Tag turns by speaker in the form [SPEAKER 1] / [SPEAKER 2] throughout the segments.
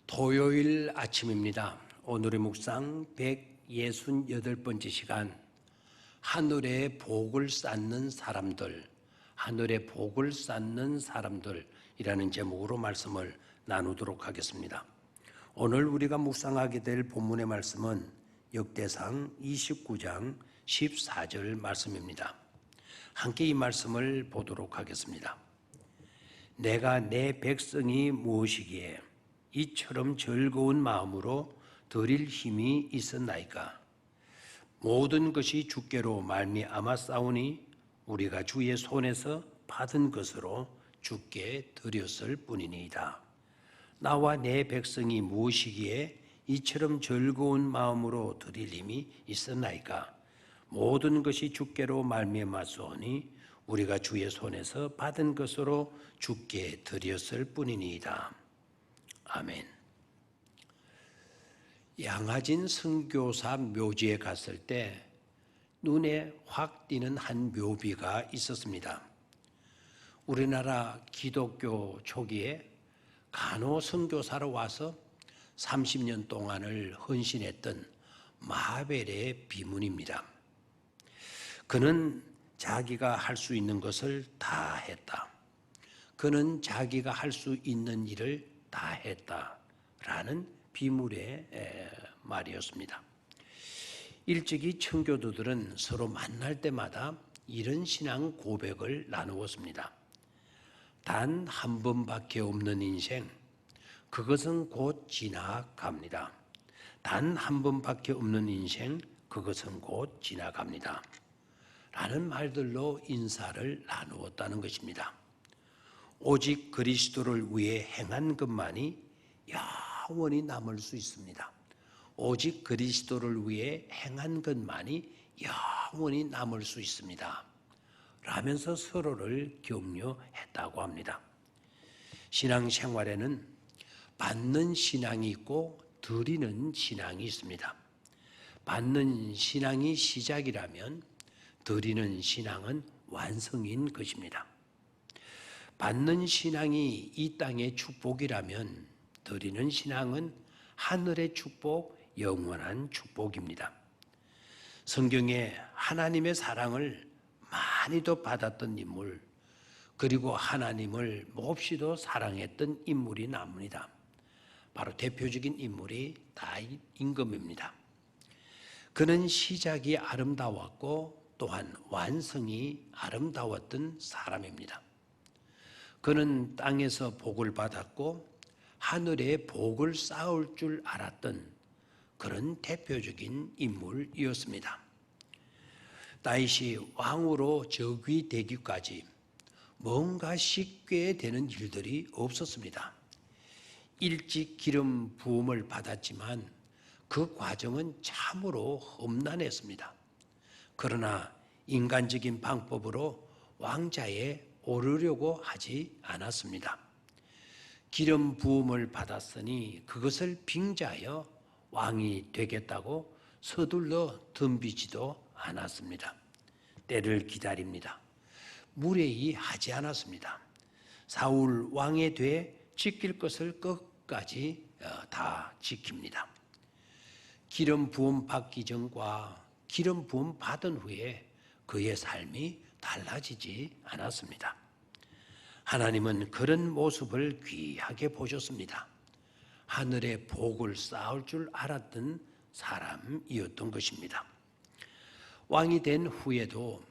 [SPEAKER 1] 토요일 아침입니다. 오늘의 묵상 168번째 시간, 하늘의 복을 쌓는 사람들, 하늘의 복을 쌓는 사람들이라는 제목으로 말씀을 나누도록 하겠습니다. 오늘 우리가 묵상하게 될 본문의 말씀은 역대상 29장 14절 말씀입니다. 함께 이 말씀을 보도록 하겠습니다. 내가 내 백성이 무엇이기에 이처럼 즐거운 마음으로 드릴 힘이 있었나이까. 모든 것이 주께로 말미암아 싸우니 우리가 주의 손에서 받은 것으로 주께 드렸을 뿐이니이다. 나와 내 백성이 무엇이기에 이처럼 즐거운 마음으로 드릴 힘이 있었나이까. 모든 것이 주께로 말미암아 싸우니 우리가 주의 손에서 받은 것으로 주께 드렸을 뿐이니이다. 아멘. 양화진 선교사 묘지에 갔을 때 눈에 확 띄는 한 묘비가 있었습니다. 우리나라 기독교 초기에 간호 선교사로 와서 30년 동안을 헌신했던 마벨의 비문입니다. 그는 자기가 할 수 있는 것을 다 했다. 그는 자기가 할 수 있는 일을 다 했다라는 비물의 말이었습니다. 일찍이 청교도들은 서로 만날 때마다 이런 신앙 고백을 나누었습니다. 단 한 번밖에 없는 인생, 그것은 곧 지나갑니다. 단 한 번밖에 없는 인생, 그것은 곧 지나갑니다. 라는 말들로 인사를 나누었다는 것입니다. 오직 그리스도를 위해 행한 것만이 영원히 남을 수 있습니다. 오직 그리스도를 위해 행한 것만이 영원히 남을 수 있습니다. 라면서 서로를 격려했다고 합니다. 신앙생활에는 받는 신앙이 있고 드리는 신앙이 있습니다. 받는 신앙이 시작이라면 드리는 신앙은 완성인 것입니다. 받는 신앙이 이 땅의 축복이라면 드리는 신앙은 하늘의 축복, 영원한 축복입니다. 성경에 하나님의 사랑을 많이도 받았던 인물, 그리고 하나님을 몹시도 사랑했던 인물이 나옵니다. 바로 대표적인 인물이 다윗 임금입니다. 그는 시작이 아름다웠고 또한 완성이 아름다웠던 사람입니다. 그는 땅에서 복을 받았고 하늘에 복을 쌓을 줄 알았던 그런 대표적인 인물이었습니다. 다윗이 왕으로 즉위되기까지 뭔가 쉽게 되는 일들이 없었습니다. 일찍 기름 부음을 받았지만 그 과정은 참으로 험난했습니다. 그러나 인간적인 방법으로 왕자에 오르려고 하지 않았습니다. 기름 부음을 받았으니 그것을 빙자하여 왕이 되겠다고 서둘러 덤비지도 않았습니다. 때를 기다립니다. 무례히 하지 않았습니다. 사울 왕에 대해 지킬 것을 끝까지 다 지킵니다. 기름 부음 받기 전과 기름 부음 받은 후에 그의 삶이 달라지지 않았습니다. 하나님은 그런 모습을 귀하게 보셨습니다. 하늘의 복을 쌓을 줄 알았던 사람이었던 것입니다. 왕이 된 후에도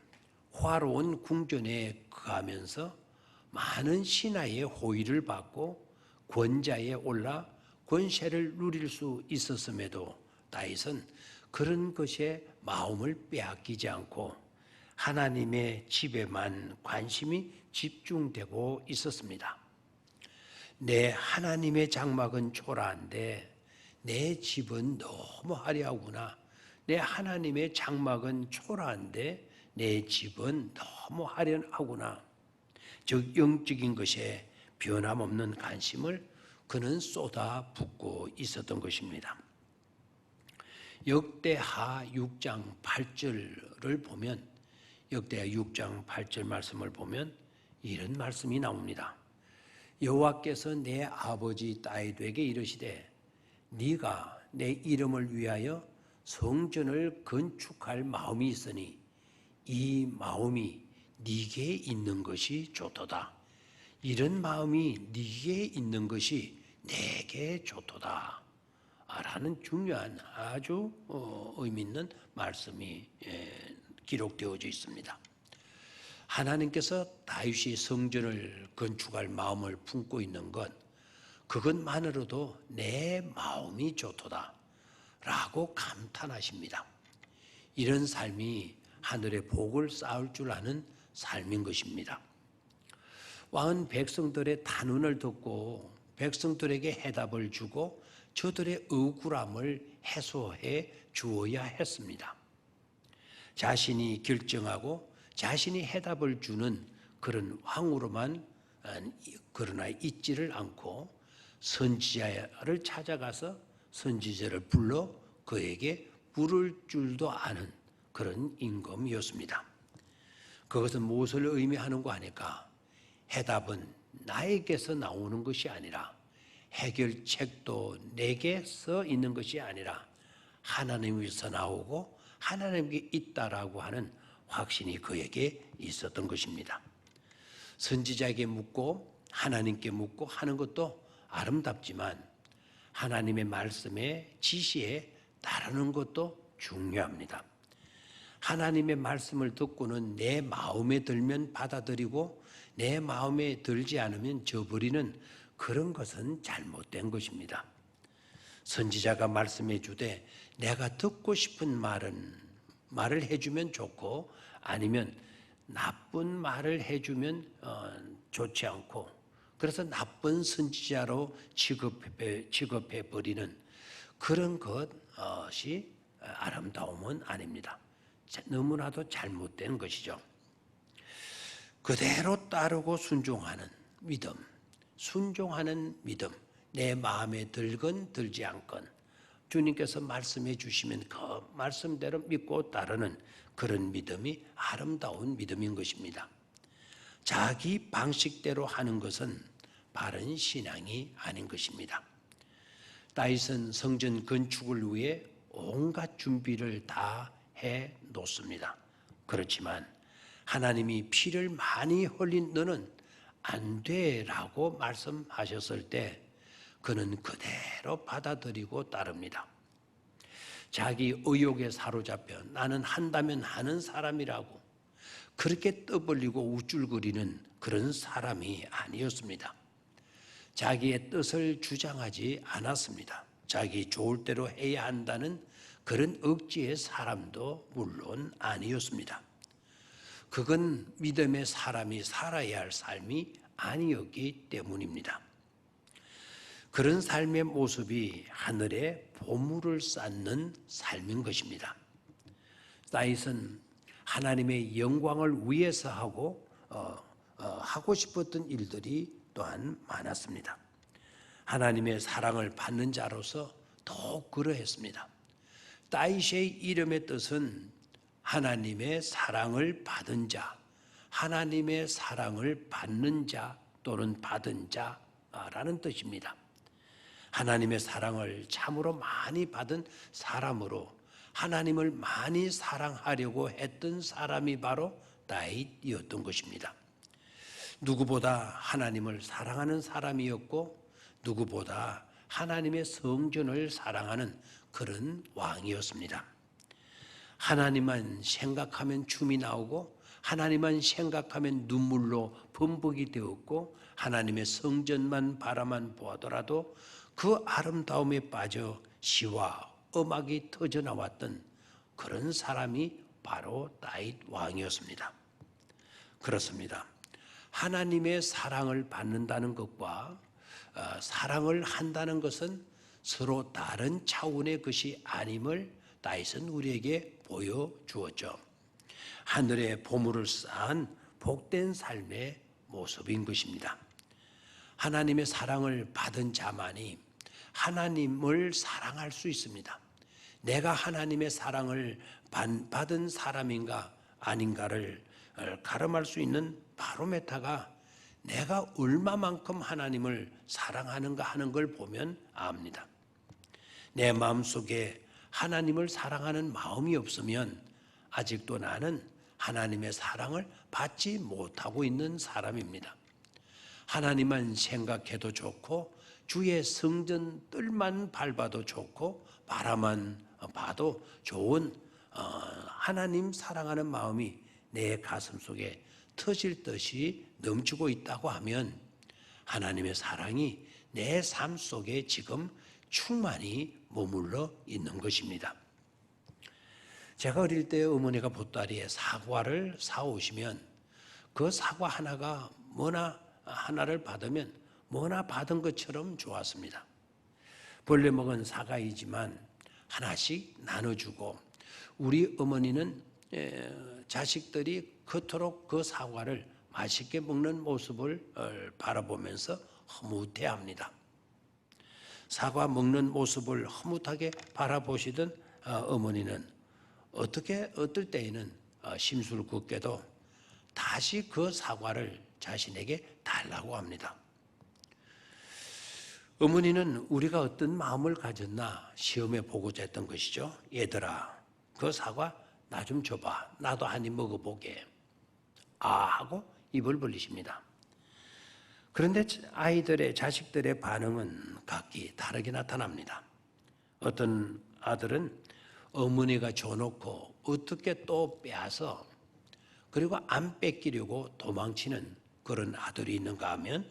[SPEAKER 1] 화로운 궁전에 거하면서 많은 신하의 호의를 받고 권자에 올라 권세를 누릴 수 있었음에도 다윗은 그런 것에 마음을 빼앗기지 않고 하나님의 집에만 관심이 집중되고 있었습니다. 내 하나님의 장막은 초라한데 내 집은 너무 화려하구나. 내 하나님의 장막은 초라한데 내 집은 너무 화려하구나. 즉 영적인 것에 변함없는 관심을 그는 쏟아붓고 있었던 것입니다. 역대하 6장 8절을 보면 역대하 6장 8절 말씀을 보면 이런 말씀이 나옵니다. 여호와께서 내 아버지 다윗에게 이르시되 네가 내 이름을 위하여 성전을 건축할 마음이 있으니 이 마음이 네게 있는 것이 좋도다. 이런 마음이 네게 있는 것이 내게 좋도다. 라는 중요한 아주 의미 있는 말씀이 기록되어져 있습니다. 하나님께서 다윗이 성전을 건축할 마음을 품고 있는 것, 그것만으로도 내 마음이 좋도다 라고 감탄하십니다. 이런 삶이 하늘의 복을 쌓을 줄 아는 삶인 것입니다. 왕은 백성들의 탄원을 듣고 백성들에게 해답을 주고 저들의 억울함을 해소해 주어야 했습니다. 자신이 결정하고 자신이 해답을 주는 그런 왕으로만 그러나 있지를 않고 선지자를 찾아가서 선지자를 불러 그에게 물을 줄도 아는 그런 임금이었습니다. 그것은 무엇을 의미하는 거 아닐까? 해답은 나에게서 나오는 것이 아니라 해결책도 내게서 있는 것이 아니라 하나님에서 나오고 하나님께 있다라고 하는 확신이 그에게 있었던 것입니다. 선지자에게 묻고 하나님께 묻고 하는 것도 아름답지만 하나님의 말씀에 지시에 따르는 것도 중요합니다. 하나님의 말씀을 듣고는 내 마음에 들면 받아들이고 내 마음에 들지 않으면 저버리는 그런 것은 잘못된 것입니다. 선지자가 말씀해 주되 내가 듣고 싶은 말을 해주면 좋고 아니면 나쁜 말을 해주면 좋지 않고 그래서 나쁜 선지자로 취급해버리는 그런 것이 아름다움은 아닙니다. 너무나도 잘못된 것이죠. 그대로 따르고 순종하는 믿음, 순종하는 믿음, 내 마음에 들건 들지 않건 주님께서 말씀해 주시면 그 말씀대로 믿고 따르는 그런 믿음이 아름다운 믿음인 것입니다. 자기 방식대로 하는 것은 바른 신앙이 아닌 것입니다. 다윗은 성전 건축을 위해 온갖 준비를 다 해 놓습니다. 그렇지만 하나님이 피를 많이 흘린 너는 안 돼라고 말씀하셨을 때 그는 그대로 받아들이고 따릅니다. 자기 의욕에 사로잡혀 나는 한다면 하는 사람이라고 그렇게 떠벌리고 우쭐거리는 그런 사람이 아니었습니다. 자기의 뜻을 주장하지 않았습니다. 자기 좋을 대로 해야 한다는 그런 억지의 사람도 물론 아니었습니다. 그건 믿음의 사람이 살아야 할 삶이 아니었기 때문입니다. 그런 삶의 모습이 하늘에 보물을 쌓는 삶인 것입니다. 다윗은 하나님의 영광을 위해서 하고 싶었던 일들이 또한 많았습니다. 하나님의 사랑을 받는 자로서 더욱 그러했습니다. 다윗의 이름의 뜻은 하나님의 사랑을 받은 자, 하나님의 사랑을 받는 자 또는 받은 자라는 뜻입니다. 하나님의 사랑을 참으로 많이 받은 사람으로 하나님을 많이 사랑하려고 했던 사람이 바로 다윗이었던 것입니다. 누구보다 하나님을 사랑하는 사람이었고 누구보다 하나님의 성전을 사랑하는 그런 왕이었습니다. 하나님만 생각하면 춤이 나오고 하나님만 생각하면 눈물로 범벅이 되었고 하나님의 성전만 바라만 보더라도 그 아름다움에 빠져 시와 음악이 터져나왔던 그런 사람이 바로 다윗 왕이었습니다. 그렇습니다. 하나님의 사랑을 받는다는 것과 사랑을 한다는 것은 서로 다른 차원의 것이 아님을 다윗은 우리에게 보여주었죠. 하늘의 보물을 쌓은 복된 삶의 모습인 것입니다. 하나님의 사랑을 받은 자만이 하나님을 사랑할 수 있습니다. 내가 하나님의 사랑을 받은 사람인가 아닌가를 가름할 수 있는 바로메타가 내가 얼마만큼 하나님을 사랑하는가 하는 걸 보면 압니다. 내 마음속에 하나님을 사랑하는 마음이 없으면 아직도 나는 하나님의 사랑을 받지 못하고 있는 사람입니다. 하나님만 생각해도 좋고 주의 성전 뜰만 밟아도 좋고 바라만 봐도 좋은 하나님 사랑하는 마음이 내 가슴 속에 터질 듯이 넘치고 있다고 하면 하나님의 사랑이 내 삶 속에 지금 충만히 머물러 있는 것입니다. 제가 어릴 때 어머니가 보따리에 사과를 사오시면 그 사과 하나가 하나를 받으면 뭐나 받은 것처럼 좋았습니다. 본래 먹은 사과이지만 하나씩 나눠주고 우리 어머니는 자식들이 그토록 그 사과를 맛있게 먹는 모습을 바라보면서 흐뭇해합니다. 사과 먹는 모습을 흐뭇하게 바라보시던 어머니는 어떨 때에는 심술궂게도 다시 그 사과를 자신에게 달라고 합니다. 어머니는 우리가 어떤 마음을 가졌나 시험해 보고자 했던 것이죠. 얘들아, 그 사과 나 좀 줘봐. 나도 한 입 먹어보게. 하고 입을 벌리십니다. 그런데 자식들의 반응은 각기 다르게 나타납니다. 어떤 아들은 어머니가 줘놓고 어떻게 또 빼앗아 그리고 안 뺏기려고 도망치는 그런 아들이 있는가 하면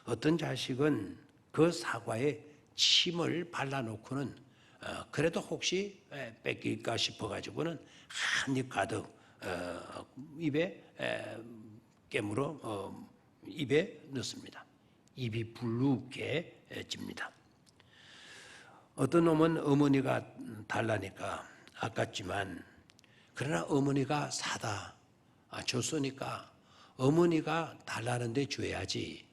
[SPEAKER 1] 어떤 자식은 그 사과에 침을 발라놓고는 그래도 혹시 뺏길까 싶어가지고는 한 입 가득 입에 깨물어 입에 넣습니다. 입이 불룩해집니다. 어떤 놈은 어머니가 달라니까 아깝지만 그러나 어머니가 사다 줬으니까 어머니가 달라는데 줘야지.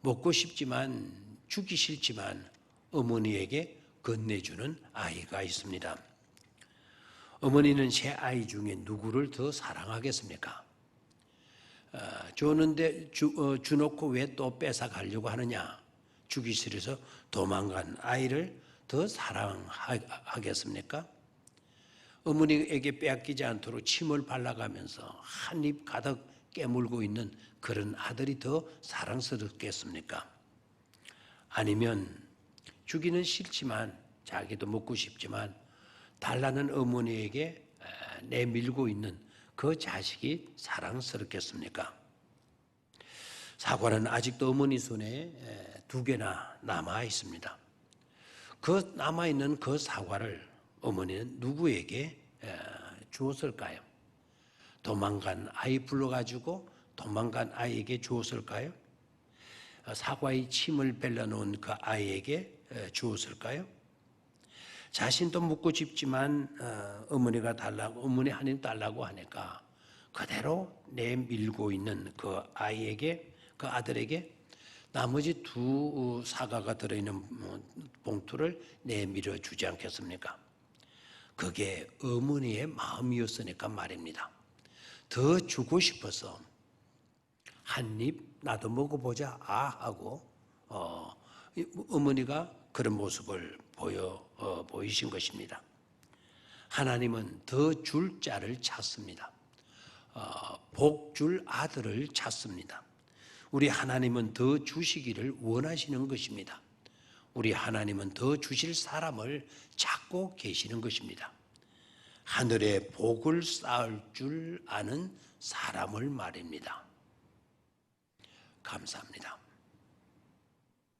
[SPEAKER 1] 먹고 싶지만 주기 싫지만 어머니에게 건네주는 아이가 있습니다. 어머니는 세 아이 중에 누구를 더 사랑하겠습니까? 줬는데 주놓고 왜 또 뺏어 가려고 하느냐? 주기 싫어서 도망간 아이를 더 사랑하겠습니까? 어머니에게 빼앗기지 않도록 침을 발라가면서 한 입 가득 깨물고 있는 그런 아들이 더 사랑스럽겠습니까? 아니면 주기는 싫지만 자기도 먹고 싶지만 달라는 어머니에게 내밀고 있는 그 자식이 사랑스럽겠습니까? 사과는 아직도 어머니 손에 2개나 남아 있습니다. 그 남아있는 그 사과를 어머니는 누구에게 주었을까요? 도망간 아이 불러가지고 도망간 아이에게 주었을까요? 사과의 침을 발라놓은 그 아이에게 주었을까요? 자신도 묻고 싶지만 어머니가 달라고 어머니 한 입 달라고 하니까 그대로 내밀고 있는 그 아이에게 그 아들에게 나머지 2 사과가 들어있는 봉투를 내밀어 주지 않겠습니까? 그게 어머니의 마음이었으니까 말입니다. 더 주고 싶어서 한 입 나도 먹어보자 하고 어머니가 그런 모습을 보이신 것입니다. 하나님은 더 줄 자를 찾습니다. 복 줄 아들을 찾습니다. 우리 하나님은 더 주시기를 원하시는 것입니다. 우리 하나님은 더 주실 사람을 찾고 계시는 것입니다. 하늘에 복을 쌓을 줄 아는 사람을 말입니다. 감사합니다.